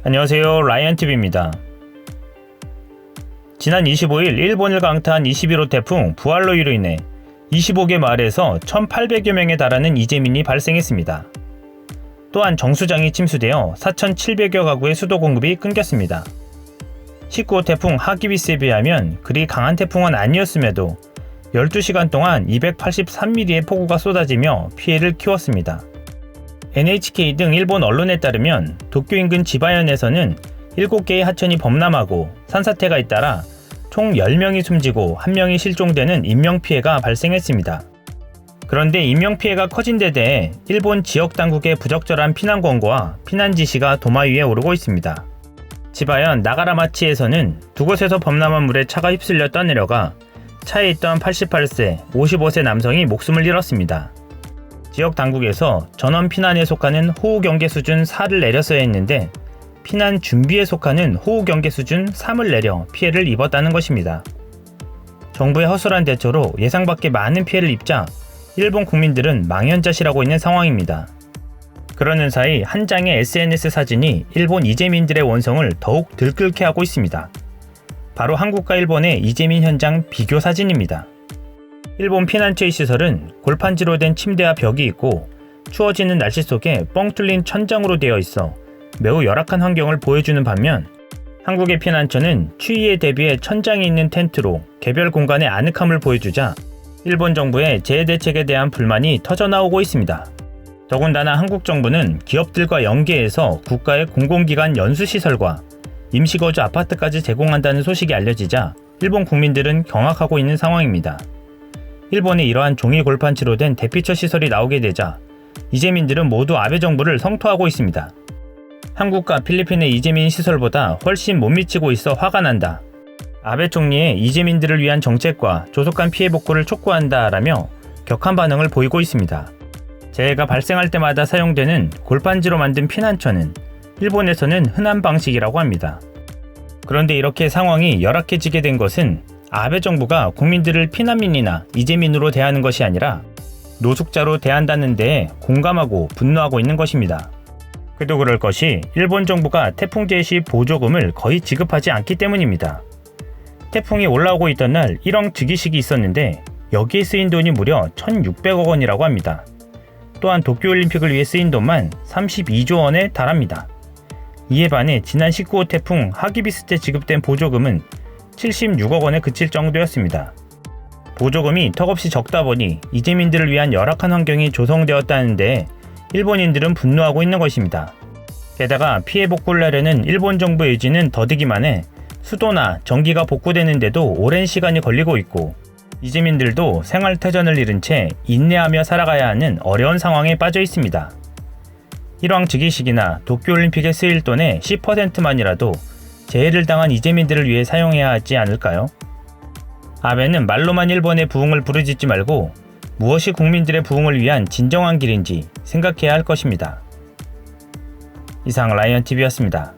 안녕하세요, 라이언TV입니다. 지난 25일 일본을 강타한 21호 태풍 부알로이로 인해 25개 마을에서 1,800여 명에 달하는 이재민이 발생했습니다. 또한 정수장이 침수되어 4,700여 가구의 수도 공급이 끊겼습니다. 19호 태풍 하기비스에 비하면 그리 강한 태풍은 아니었음에도 12시간 동안 283mm의 폭우가 쏟아지며 피해를 키웠습니다. NHK 등 일본 언론에 따르면 도쿄 인근 지바현에서는 7개의 하천이 범람하고 산사태가 잇따라 총 10명이 숨지고 1명이 실종되는 인명피해가 발생했습니다. 그런데 인명피해가 커진 데 대해 일본 지역 당국의 부적절한 피난 권고와 피난 지시가 도마 위에 오르고 있습니다. 지바현 나가라마치에서는 두 곳에서 범람한 물에 차가 휩쓸려 떠내려가 차에 있던 88세, 55세 남성이 목숨을 잃었습니다. 지역 당국에서 전원 피난에 속하는 호우 경계 수준 4를 내렸어야 했는데 피난 준비에 속하는 호우 경계 수준 3을 내려 피해를 입었다는 것입니다. 정부의 허술한 대처로 예상 밖의 많은 피해를 입자 일본 국민들은 망연자실하고 있는 상황입니다. 그러는 사이 한 장의 SNS 사진이 일본 이재민들의 원성을 더욱 들끓게 하고 있습니다. 바로 한국과 일본의 이재민 현장 비교 사진입니다. 일본 피난처의 시설은 골판지로 된 침대와 벽이 있고 추워지는 날씨 속에 뻥 뚫린 천장으로 되어 있어 매우 열악한 환경을 보여주는 반면 한국의 피난처는 추위에 대비해 천장이 있는 텐트로 개별 공간의 아늑함을 보여주자 일본 정부의 재해 대책에 대한 불만이 터져나오고 있습니다. 더군다나 한국 정부는 기업들과 연계해서 국가의 공공기관 연수시설과 임시거주 아파트까지 제공한다는 소식이 알려지자 일본 국민들은 경악하고 있는 상황입니다. 일본의 이러한 종이 골판지로 된 대피처 시설이 나오게 되자 이재민들은 모두 아베 정부를 성토하고 있습니다. 한국과 필리핀의 이재민 시설보다 훨씬 못 미치고 있어 화가 난다. 아베 총리의 이재민들을 위한 정책과 조속한 피해 복구를 촉구한다 라며 격한 반응을 보이고 있습니다. 재해가 발생할 때마다 사용되는 골판지로 만든 피난처는 일본에서는 흔한 방식이라고 합니다. 그런데 이렇게 상황이 열악해지게 된 것은 아베 정부가 국민들을 피난민이나 이재민으로 대하는 것이 아니라 노숙자로 대한다는 데에 공감하고 분노하고 있는 것입니다. 그도 그럴 것이 일본 정부가 태풍 재해 시 보조금을 거의 지급하지 않기 때문입니다. 태풍이 올라오고 있던 날 1억 즉위식이 있었는데 여기에 쓰인 돈이 무려 1,600억 원이라고 합니다. 또한 도쿄올림픽을 위해 쓰인 돈만 32조 원에 달합니다. 이에 반해 지난 19호 태풍 하기비스 때 지급된 보조금은 76억 원에 그칠 정도였습니다. 보조금이 턱없이 적다 보니 이재민들을 위한 열악한 환경이 조성되었다는데 일본인들은 분노하고 있는 것입니다. 게다가 피해 복구를 하려는 일본 정부의 의지는 더디기만 해 수도나 전기가 복구되는데도 오랜 시간이 걸리고 있고 이재민들도 생활태전을 잃은 채 인내하며 살아가야 하는 어려운 상황에 빠져 있습니다. 일왕 즉위식이나 도쿄올림픽에 쓰일 돈의 10%만이라도 재해를 당한 이재민들을 위해 사용해야 하지 않을까요? 아베는 말로만 일본의 부흥을 부르짖지 말고 무엇이 국민들의 부흥을 위한 진정한 길인지 생각해야 할 것입니다. 이상 라이언TV였습니다.